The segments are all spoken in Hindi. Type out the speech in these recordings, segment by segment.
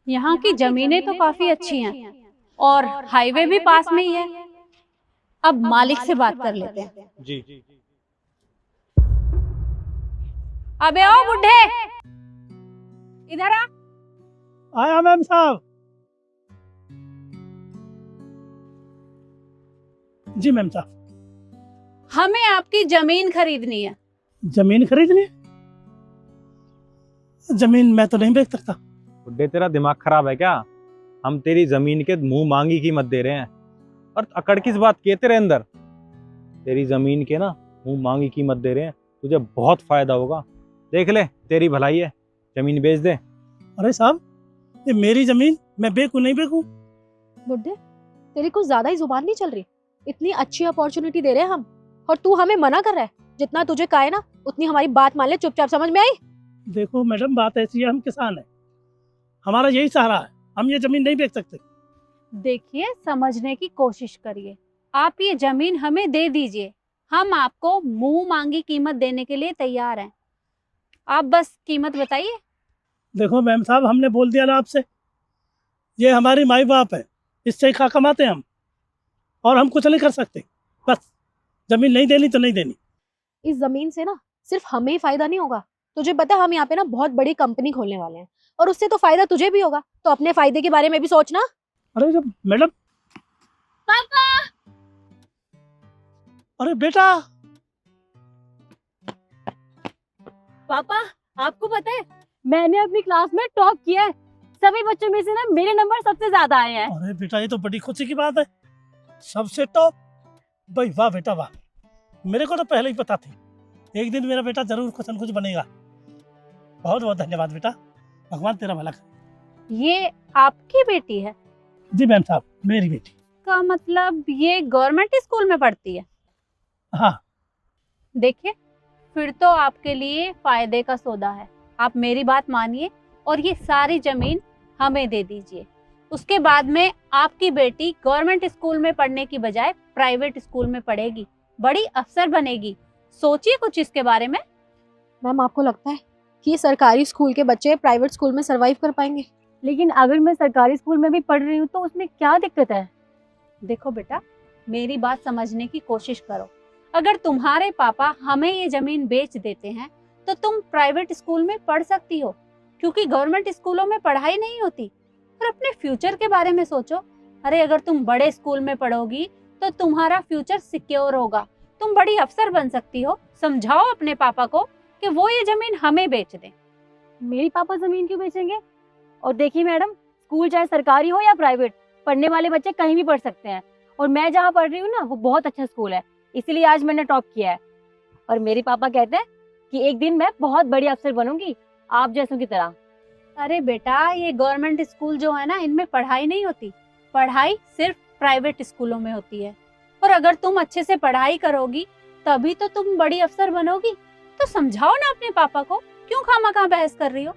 यहाँ की जमीनें तो काफी अच्छी हैं और हाईवे भी पास में ही है। अब मालिक से बात कर लेते हैं। जी। अबे ओ बुढ़े, इधर आ। आया मैम साहब। जी मैम साहब। हमें आपकी जमीन खरीदनी है। जमीन खरीदनी है? जमीन मैं तो नहीं बेच सकता। बुड्ढे तेरा दिमाग खराब है क्या? हम तेरी जमीन के मुंह मांगी कीमत दे रहे हैं और अकड़ किस बात की है तेरे अंदर? तेरी जमीन के ना मुंह मांगी कीमत दे रहे हैं, तुझे बहुत फायदा होगा। देख ले, तेरी भलाई है, जमीन बेच दे। अरे साहब, ये मेरी जमीन, मैं बेचूं नहीं बेचूं? बुड्ढे, तेरी कुछ ज्यादा ही जुबान नहीं चल रही? इतनी अच्छी अपॉर्चुनिटी दे रहे हैं हम और तू हमें मना कर रहा है। जितना तुझे कहा है ना उतनी हमारी बात मान ले चुपचाप। समझ में आई? देखो मैडम, बात ऐसी है, हम किसान हैं, हमारा यही सहारा है, हम ये जमीन नहीं बेच सकते। देखिए, समझने की कोशिश करिए। आप ये जमीन हमें दे दीजिए, हम आपको मुंह मांगी कीमत देने के लिए तैयार हैं। आप बस कीमत बताइए। देखो मैम साहब, हमने बोल दिया ना आपसे, ये हमारी माई बाप है, इससे ही खा कमाते हैं हम, और हम कुछ नहीं कर सकते। बस जमीन नहीं देनी तो नहीं देनी। इस जमीन से ना सिर्फ हमें ही फायदा नहीं होगा, तुझे पता है हम यहाँ पे ना बहुत बड़ी कंपनी खोलने वाले हैं और उससे तो फायदा तुझे भी होगा। तो अपने फायदे के बारे में भी सोचना। अरे जब मैडम। पापा! अरे बेटा! पापा, आपको पता है मैंने अपनी क्लास में टॉप किया है। सभी बच्चों में से ना मेरे नंबर सबसे ज्यादा आए हैं। अरे बेटा, ये तो बड़ी खुशी की बात है, सबसे टॉप। भाई वाह बेटा वाह, मेरे को तो पहले ही पता थी, एक दिन मेरा बेटा जरूर कुछ न कुछ बनेगा। बहुत बहुत धन्यवाद बेटा, भगवान तेरा भला करे। ये आपकी बेटी है? जी मैम साहब, मेरी बेटी। का मतलब ये गवर्नमेंट स्कूल में पढ़ती है? हाँ। देखिए, फिर तो आपके लिए फायदे का सौदा है। आप मेरी बात मानिए और ये सारी जमीन हमें दे दीजिए। उसके बाद में आपकी बेटी गवर्नमेंट स्कूल में पढ़ने की बजाय प्राइवेट स्कूल में पढ़ेगी, बड़ी अफसर बनेगी। सोचिए कुछ इसके बारे में। मैम, आपको लगता है कि ये सरकारी स्कूल के बच्चे प्राइवेट स्कूल में सरवाइव कर पाएंगे? लेकिन अगर मैं सरकारी स्कूल में भी पढ़ रही हूँ तो उसमें क्या दिक्कत है? देखो बेटा, मेरी बात समझने की कोशिश करो। अगर तुम्हारे पापा हमें ये जमीन बेच देते हैं तो तुम प्राइवेट स्कूल में पढ़ सकती हो, क्योंकि गवर्नमेंट स्कूलों में पढ़ाई नहीं होती। और अपने फ्यूचर के बारे में सोचो। अरे अगर तुम बड़े स्कूल में पढ़ोगी तो तुम्हारा फ्यूचर सिक्योर होगा, तुम बड़ी अफसर बन सकती हो। समझाओ अपने पापा को कि वो ये जमीन हमें बेच दें। मेरी पापा जमीन क्यों बेचेंगे? और देखिए मैडम, स्कूल चाहे सरकारी हो या प्राइवेट, पढ़ने वाले बच्चे कहीं भी पढ़ सकते हैं। और मैं जहाँ पढ़ रही हूँ ना, वो बहुत अच्छा स्कूल है, इसीलिए आज मैंने टॉप किया है। और मेरे पापा कहते हैं कि एक दिन मैं बहुत बड़ी अफसर बनूंगी, आप जैसों की तरह। अरे बेटा, ये गवर्नमेंट स्कूल जो है ना, इनमें पढ़ाई नहीं होती। पढ़ाई सिर्फ प्राइवेट स्कूलों में होती है। और अगर तुम अच्छे से पढ़ाई करोगी तभी तो तुम बड़ी अफसर बनोगी। तो समझाओ ना अपने पापा को, क्यों खामखा बहस कर रही हो?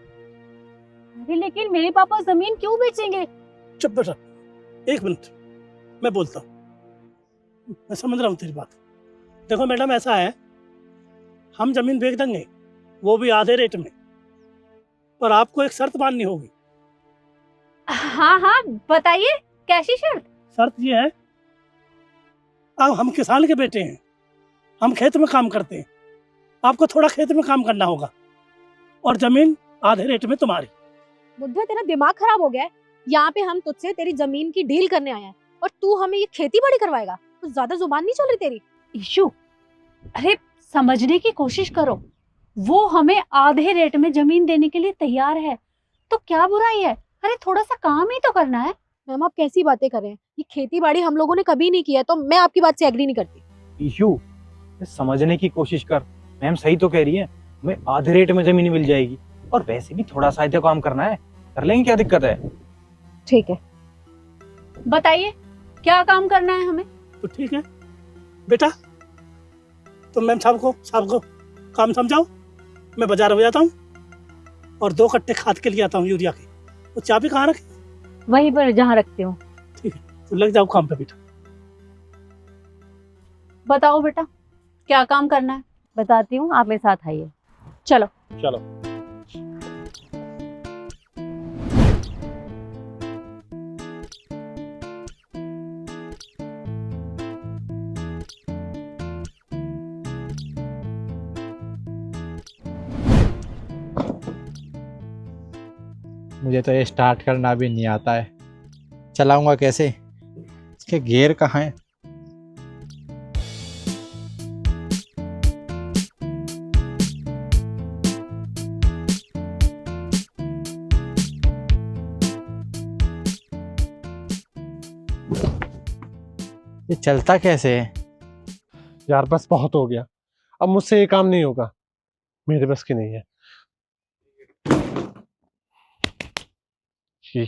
अरे लेकिन मेरे पापा जमीन क्यों बेचेंगे? चुप बेटा, एक मिनट, मैं बोलता हूँ। मैं समझ रहा हूँ तेरी बात। देखो मैडम, ऐसा है, हम जमीन बेच देंगे, वो भी आधे रेट में, पर आपको एक शर्त माननी होगी। हाँ हाँ, बताइए, कैसी शर्त? शर्त ये है, अब हम किसान के बेटे हैं, हम खेत में काम करते हैं, आपको थोड़ा खेत में काम करना होगा, और जमीन आधे रेट में तुम्हारी। बुड्ढे, तेरा दिमाग खराब हो गया है? यहाँ पे हम तुझसे तेरी जमीन की डील करने आए हैं और तू हमें ये खेती बाड़ी करवाएगा? कुछ ज्यादा जुबान नहीं चल रही तेरी? इशू, अरे समझने की कोशिश करो। वो हमें आधे रेट में जमीन देने के लिए तैयार है, तो क्या बुराई है? अरे थोड़ा सा काम ही तो करना है। मैम, आप कैसी बातें कर रहे हैं? ये खेती बाड़ी हम लोगों ने कभी नहीं किया है, तो मैं आपकी बात से एग्री नहीं करती। ईशू, समझने की कोशिश कर, मैम सही तो कह रही है, हमें आधे रेट में जमीन मिल जाएगी, और वैसे भी थोड़ा सा तो काम करना है, कर लेंगे, क्या दिक्कत है? ठीक है, बताइए क्या काम करना है हमें? तो ठीक है बेटा, तो मैम साहब को काम समझाओ, मैं बाजार हो जाता हूँ और 2 कट्टे खाद के लिए आता हूँ, यूरिया के। वो चाबी कहाँ रखी? वहीं पर जहाँ रखते हो। ठीक है, तो लग जाओ काम पे बेटा। बताओ बेटा, क्या काम करना है? बताती हूँ, आप मेरे साथ आइए। चलो। चलो। मुझे तो ये स्टार्ट करना भी नहीं आता है, चलाऊंगा कैसे, इसके गियर कहाँ हैं? ये चलता कैसे है? यार बस बहुत हो गया, अब मुझसे ये काम नहीं होगा, मेरे बस की नहीं है। छी।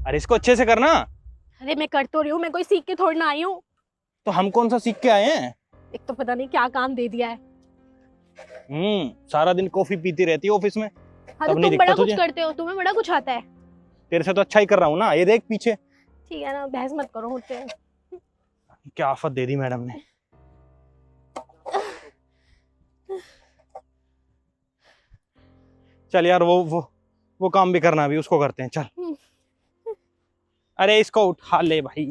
अरे इसको अच्छे से करना। अरे मैं कर तो रही हूँ, मैं कोई सीख के थोड़ी ना आई हूँ। तो हम कौन सा सीख के आए हैं? एक तो पता नहीं क्या काम दे दिया है। सारा दिन कॉफी पीती रहती है ऑफिस में। हाँ तब तो नहीं तुम दिखता बड़ा कुछ तुझे? करते हो, तुम्हें बड़ा कुछ आता है। तेरे से तो अच्छा ही कर रहा हूँ ना, ये देख पीछे। ठीक है ना, बहस मत करो मुझसे। क्या आफत दे दी मैडम ने। चल यार वो काम भी करना, भी उसको करते हैं, चल। अरे इसको उठा ले भाई।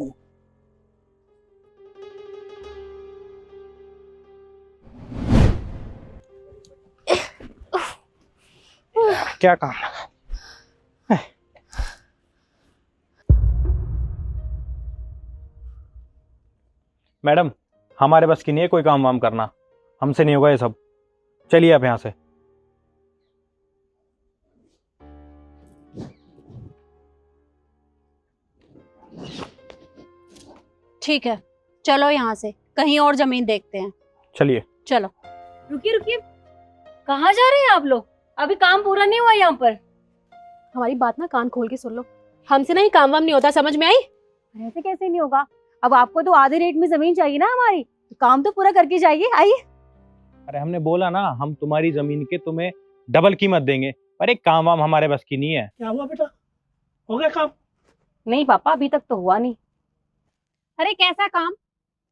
क्या काम है? मैडम, हमारे बस की नहीं है कोई काम वाम करना, हमसे नहीं होगा ये सब। चलिए आप यहाँ से। ठीक है, चलो यहाँ से कहीं और जमीन देखते हैं। चलिए। चलो। रुकिए रुकिए, कहाँ जा रहे हैं आप लोग? अभी काम पूरा नहीं हुआ यहाँ पर। हमारी बात ना कान खोल के सुन लो, हमसे ना ही काम वाम नहीं होता, समझ में आई? ऐसे कैसे नहीं होगा? अब आपको तो आधे रेट में जमीन चाहिए ना हमारी, तो काम तो पूरा करके जाइए। आइए। अरे हमने बोला ना, हम तुम्हारी जमीन के तुम्हें डबल कीमत देंगे, पर एक काम वाम हमारे बस की नहीं है। क्या हुआ बेटा, हो गया काम? नहीं पापा, अभी तक तो हुआ नहीं। अरे कैसा काम?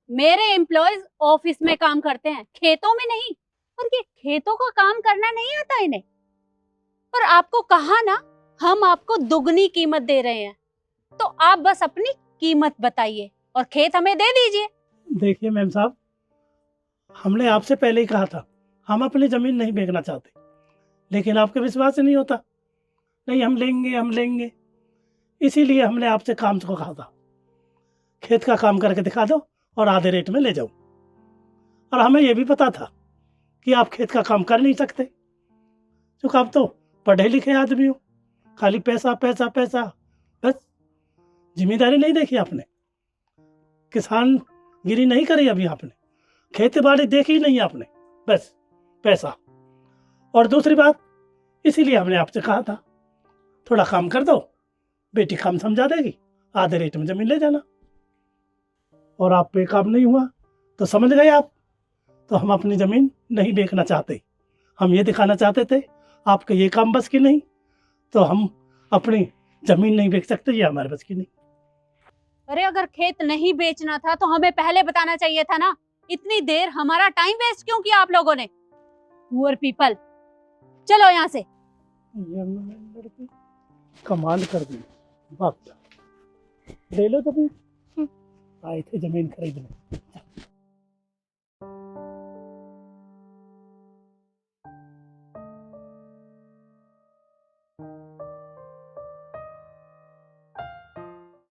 मेरे एम्प्लॉयज ऑफिस में काम करते हैं, खेतों में नहीं। और ये खेतों का काम करना नहीं आता इन्हें। और आपको कहा ना, हम आपको दुगनी कीमत दे रहे हैं, तो आप बस अपनी कीमत बताइए और खेत हमें दे दीजिए। देखिए मैम साहब, हमने आपसे पहले ही कहा था हम अपनी ज़मीन नहीं बेचना चाहते, लेकिन आपके विश्वास से नहीं होता। नहीं, हम लेंगे, इसीलिए हमने आपसे काम को कहा था, खेत का काम करके दिखा दो और आधे रेट में ले जाओ। और हमें यह भी पता था कि आप खेत का काम कर नहीं सकते, क्योंकि आप तो पढ़े लिखे आदमी हो, खाली पैसा पैसा पैसा, बस जिम्मेदारी नहीं देखी आपने, किसान गिरी नहीं करी अभी आपने, खेती बाड़ी देखी नहीं आपने, बस पैसा। और दूसरी बात, इसीलिए हमने आपसे कहा था थोड़ा काम कर दो, बेटी काम समझा देगी, आधे रेट में ज़मीन ले जाना। और आप पे काम नहीं हुआ तो समझ गए आप, तो हम अपनी ज़मीन नहीं बेचना चाहते। हम ये दिखाना चाहते थे आपके ये काम बस की नहीं, तो हम अपनी ज़मीन नहीं बेच सकते, ये हमारे बस की नहीं। अरे अगर खेत नहीं बेचना था तो हमें पहले बताना चाहिए था ना। इतनी देर हमारा टाइम वेस्ट क्यों किया आप लोगों ने? पुअर पीपल, चलो यहाँ से। ये लड़की कमाल कर दी, भाग जा। ले लो ज़मीन, आए थे ज़मीन खरीदने।